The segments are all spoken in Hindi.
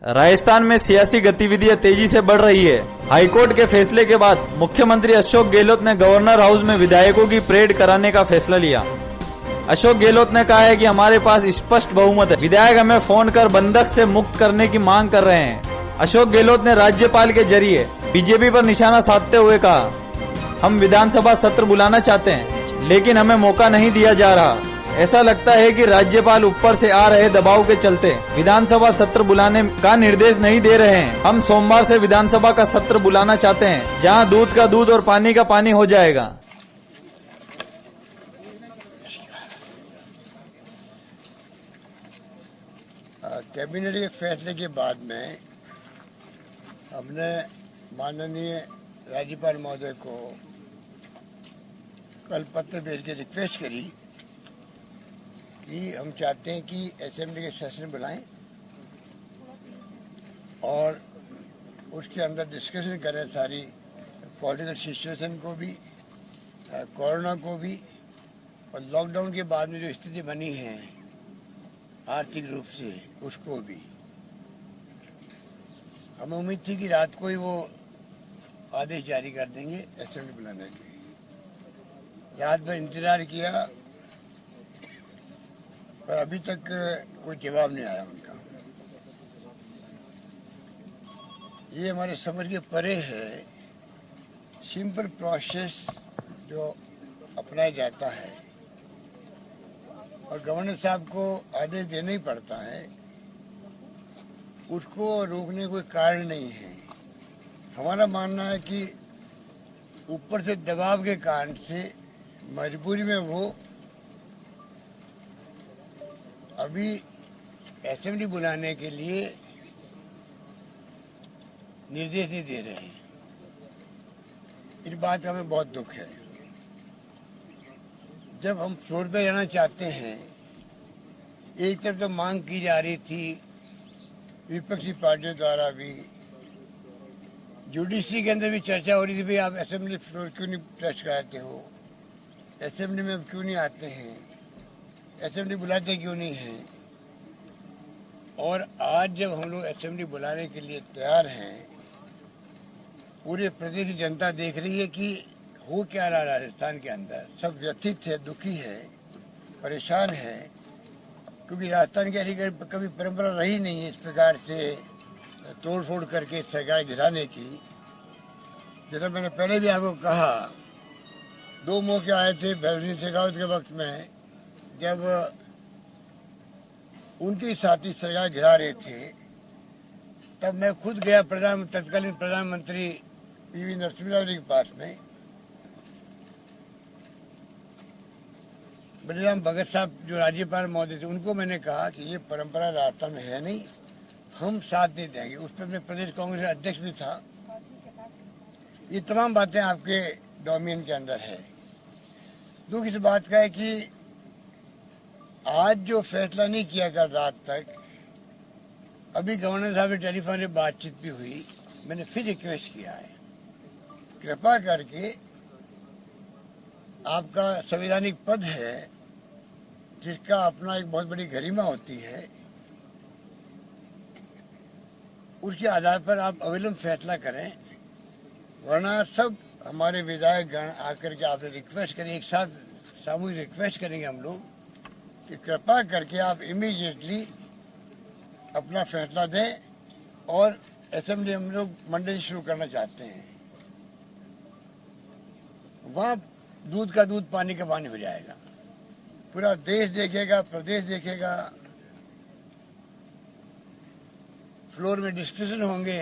राजस्थान में सियासी गतिविधियां तेजी से बढ़ रही है। हाईकोर्ट के फैसले के बाद मुख्यमंत्री अशोक गहलोत ने गवर्नर हाउस में विधायकों की परेड कराने का फैसला लिया। अशोक गहलोत ने कहा है कि हमारे पास स्पष्ट बहुमत है, विधायक हमें फोन कर बंधक से मुक्त करने की मांग कर रहे हैं। अशोक गहलोत ने राज्यपाल के जरिए बीजेपी पर निशाना साधते हुए कहा, हम विधानसभा सत्र बुलाना चाहते हैं लेकिन हमें मौका नहीं दिया जा रहा। ऐसा लगता है कि राज्यपाल ऊपर से आ रहे दबाव के चलते विधानसभा सत्र बुलाने का निर्देश नहीं दे रहे हैं। हम सोमवार से विधानसभा का सत्र बुलाना चाहते हैं जहां दूध का दूध और पानी का पानी हो जाएगा। कैबिनेट के फैसले के बाद में हमने माननीय राज्यपाल महोदय को कल पत्र भेज के रिक्वेस्ट करी कि हम चाहते हैं कि असेंबली के सेशन बुलाएं और उसके अंदर डिस्कशन करें सारी पॉलिटिकल सिचुएशन को भी, कोरोना को भी और लॉकडाउन के बाद में जो स्थिति बनी है आर्थिक रूप से उसको भी। हमें उम्मीद थी कि रात को ही वो आदेश जारी कर देंगे असेंबली बुलाने के। रात भर इंतजार किया पर अभी तक कोई जवाब नहीं आया उनका। ये हमारे समझ के परे है। सिंपल प्रोसेस जो अपनाया जाता है और गवर्नर साहब को आदेश देना ही पड़ता है, उसको रोकने कोई कारण नहीं है। हमारा मानना है कि ऊपर से दबाव के कारण से मजबूरी में वो अभी असेंबली बुलाने के लिए निर्देश नहीं दे रहे हैं। इस बात का हमें बहुत दुख है। जब हम फ्लोर पे रहना चाहते हैं, एक तरफ तो मांग की जा रही थी विपक्षी पार्टियों द्वारा भी, जुडिशरी के अंदर भी चर्चा हो रही थी, भाई आप असेंबली फ्लोर क्यों नहीं टच कराते हो, असेंबली में क्यों नहीं आते हैं, असेंबली बुलाते क्यों नहीं हैं। और आज जब हम लोग असेंबली बुलाने के लिए तैयार हैं, पूरे प्रदेश की जनता देख रही है कि हो क्या रहा राजस्थान के अंदर। सब व्यथित है, दुखी है, परेशान है, क्योंकि राजस्थान की ऐसी कभी परंपरा रही नहीं है इस प्रकार से तोड़ फोड़ करके सरकार गिराने की। जैसा मैंने पहले भी आपको कहा, 2 मौके आए थे भैरव सिंह शेखावत के वक्त में, जब उनके साथी सरकार गिरा रहे थे, तब मैं खुद गया तत्कालीन प्रधानमंत्री पीवी नरसिम्हा जी के पास में। बलिराम भगत साहब जो राज्यपाल महोदय थे, उनको मैंने कहा कि ये परंपरा राजस्थान में है नहीं, हम साथ नहीं देंगे। उस पर मैं प्रदेश कांग्रेस अध्यक्ष भी था। ये तमाम बातें आपके डोमेन के अंदर है। दुख इस बात का है कि आज जो फैसला नहीं किया कल रात तक, अभी गवर्नर साहब से टेलीफोन पे बातचीत भी हुई, मैंने फिर रिक्वेस्ट किया है, कृपा करके आपका संवैधानिक पद है जिसका अपना एक बहुत बड़ी गरिमा होती है, उसके आधार पर आप अविलंब फैसला करें, वरना सब हमारे विधायक गण आकर के आपने रिक्वेस्ट करें, एक साथ सामूहिक रिक्वेस्ट करेंगे हम लोग कि कृपा करके आप इमीडिएटली अपना फैसला दें और असेंबली हम लोग मंडे शुरू करना चाहते हैं। वहाँ दूध का दूध पानी का पानी हो जाएगा। पूरा देश देखेगा, प्रदेश देखेगा, फ्लोर में डिस्कशन होंगे,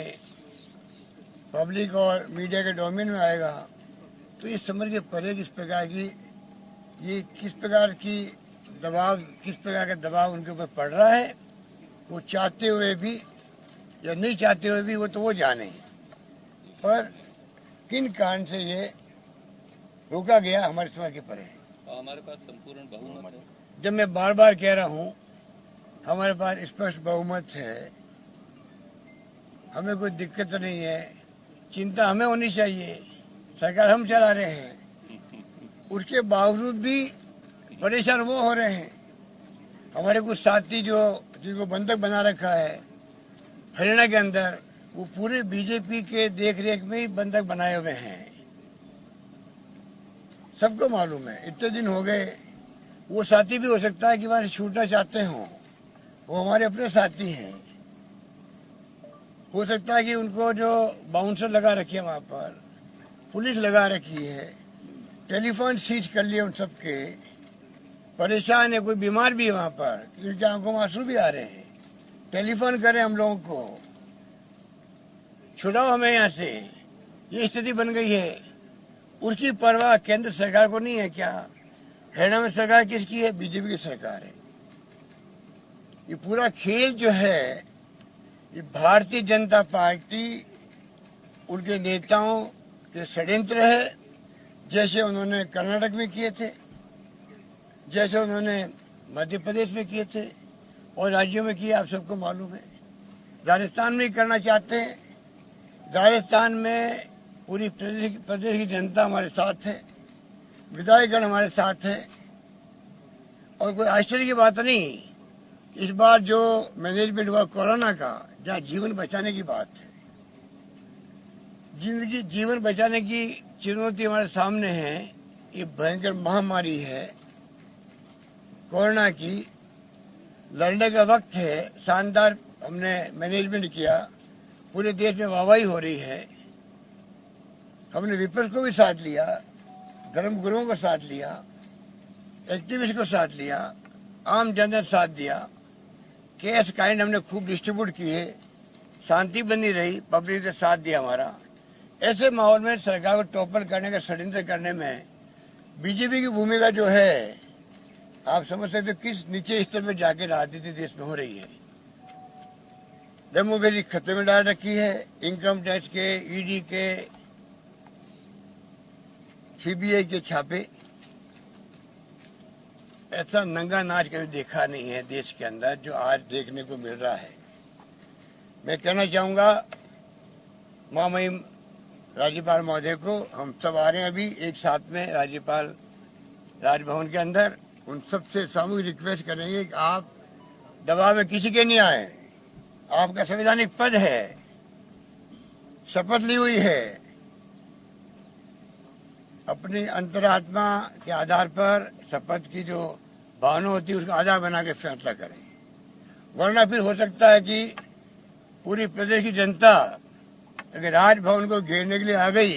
पब्लिक और मीडिया के डोमेन में आएगा। तो इस समझ के परे किस प्रकार की ये किस प्रकार का दबाव उनके ऊपर पड़ रहा है, वो चाहते हुए भी या नहीं चाहते हुए भी, वो तो वो जाने। पर किन कारण से ये रोका गया हमारे समझ के परे है। हमारे पास संपूर्ण बहुमत है। जब मैं बार बार कह रहा हूँ हमारे पास स्पष्ट बहुमत है, हमें कोई दिक्कत नहीं है, चिंता हमें होनी चाहिए, सरकार हम चला रहे हैं, उसके बावजूद भी परेशान वो हो रहे हैं। हमारे कुछ साथी जो जिनको बंधक बना रखा है, हरियाणा के अंदर वो पूरे बीजेपी के देख रेख में ही बंधक बनाए हुए हैं। सबको मालूम है, इतने दिन हो गए। वो साथी भी हो सकता है कि वहां से छूटना चाहते हों, वो हमारे अपने साथी हैं। हो सकता है कि उनको जो बाउंसर लगा रखी है वहां पर, पुलिस लगा रखी है, टेलीफोन सीज कर लिए उन सबके, परेशान है, कोई बीमार भी है वहां पर क्योंकि आंखों में आंसू भी आ रहे हैं, टेलीफोन करें हम लोगों को, छुड़ाओ हमें यहाँ से, ये स्थिति बन गई है। उसकी परवाह केंद्र सरकार को नहीं है क्या? हरियाणा में सरकार किसकी है? बीजेपी की सरकार है। ये पूरा खेल जो है ये भारतीय जनता पार्टी उनके नेताओं के षड्यंत्र है, जैसे उन्होंने कर्नाटक में किए थे, जैसे उन्होंने मध्य प्रदेश में किए थे और राज्यों में किए, आप सबको मालूम है। राजस्थान में ही करना चाहते हैं। राजस्थान में पूरी प्रदेश की जनता हमारे साथ है, विधायकगण हमारे साथ है और कोई आश्चर्य की बात नहीं। इस बार जो मैनेजमेंट हुआ कोरोना का, जहाँ जीवन बचाने की बात है, जीवन बचाने की चुनौती हमारे सामने है। ये भयंकर महामारी है कोरोना की, लड़ने का वक्त है। शानदार हमने मैनेजमेंट किया, पूरे देश में वाहवाही हो रही है। हमने विपक्ष को भी साथ लिया, धर्मगुरुओं को साथ लिया, एक्टिविस्ट को साथ लिया, आम जनता साथ दिया, कैश काइंड हमने खूब डिस्ट्रीब्यूट किए, शांति बनी रही, पब्लिक ने साथ दिया हमारा। ऐसे माहौल में सरकार को टॉपल करने का षड्यंत्र करने में बीजेपी की भूमिका जो है, आप समझ सकते हो किस नीचे स्तर पर जाके राजनीति देश में हो रही है। डेमोक्रेसी खतरे में डाल रखी है। इनकम टैक्स के, ईडी के, सीबीआई के छापे, ऐसा नंगा नाच कभी देखा नहीं है देश के अंदर जो आज देखने को मिल रहा है। मैं कहना चाहूंगा महामहिम राज्यपाल महोदय को, हम सब आ रहे हैं अभी एक साथ में राज्यपाल राजभवन के अंदर, उन सबसे सामूहिक रिक्वेस्ट करेंगे कि आप दबाव में किसी के नहीं आए। आपका संवैधानिक पद है, शपथ ली हुई है, अपनी अंतरात्मा के आधार पर शपथ की जो भावना होती है उसका आधार बना के फैसला करें। वरना फिर हो सकता है कि पूरी प्रदेश की जनता अगर राजभवन को घेरने के लिए आ गई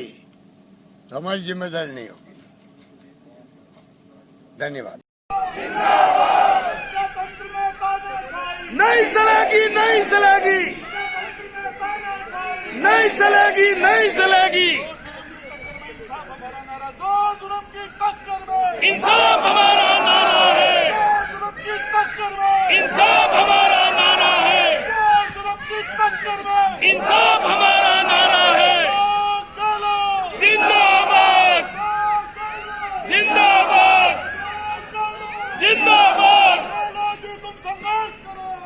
तो हमारी जिम्मेदारी नहीं होगी। धन्यवाद। नहीं चलेगी, नहीं चलेगी, नहीं चलेगी, नहीं चलेगी। इंसाफ हमारा नारा है, इंसाफ हमारा नारा है, इंसाफ हमारा नारा है। जिंदाबाद, जिंदाबाद, जिंदाबाद।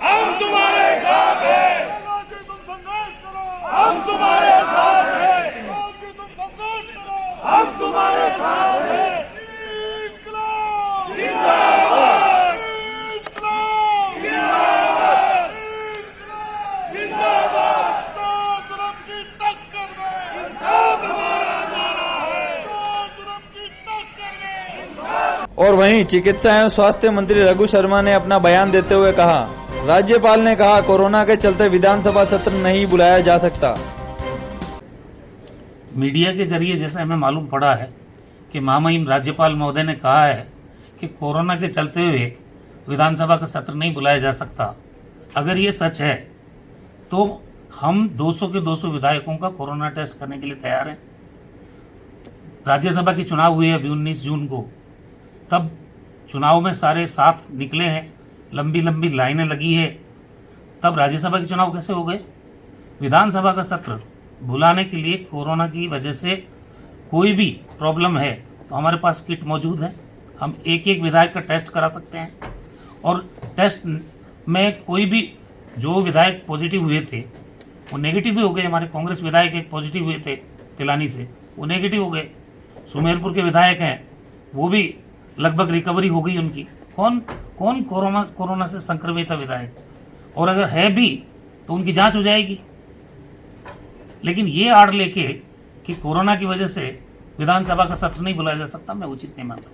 हम तुम्हारे साथ हैं, हम तुम्हारे साथ हैं, हम तुम्हारे साथ हैं। जिंदाबाद, जिंदाबाद, जिंदाबाद। इंसाफ हमारा नारा है। और वहीं चिकित्सा एवं स्वास्थ्य मंत्री रघु शर्मा ने अपना बयान देते हुए कहा, राज्यपाल ने कहा कोरोना के चलते विधानसभा सत्र नहीं बुलाया जा सकता। मीडिया के जरिए जैसा हमें मालूम पड़ा है कि महामहिम राज्यपाल महोदय ने कहा है कि कोरोना के चलते हुए विधानसभा का सत्र नहीं बुलाया जा सकता। अगर ये सच है तो हम 200 के 200 विधायकों का कोरोना टेस्ट करने के लिए तैयार हैं। राज्यसभा के चुनाव हुए अभी 19 जून को, तब चुनाव में सारे साथ निकले हैं, लंबी लंबी लाइनें लगी है, तब राज्यसभा के चुनाव कैसे हो गए? विधानसभा का सत्र बुलाने के लिए कोरोना की वजह से कोई भी प्रॉब्लम है तो हमारे पास किट मौजूद है, हम एक एक विधायक का टेस्ट करा सकते हैं। और टेस्ट में कोई भी जो विधायक पॉजिटिव हुए थे वो नेगेटिव भी हो गए। हमारे कांग्रेस विधायक एक पॉजिटिव हुए थे पिलानी से, वो नेगेटिव हो गए। सुमेरपुर के विधायक हैं, वो भी लगभग रिकवरी हो गई उनकी। कौन कोरोना से संक्रमित है विधायक? और अगर है भी तो उनकी जांच हो जाएगी। लेकिन ये आड़ लेके कि कोरोना की वजह से विधानसभा का सत्र नहीं बुलाया जा सकता, मैं उचित नहीं मानता।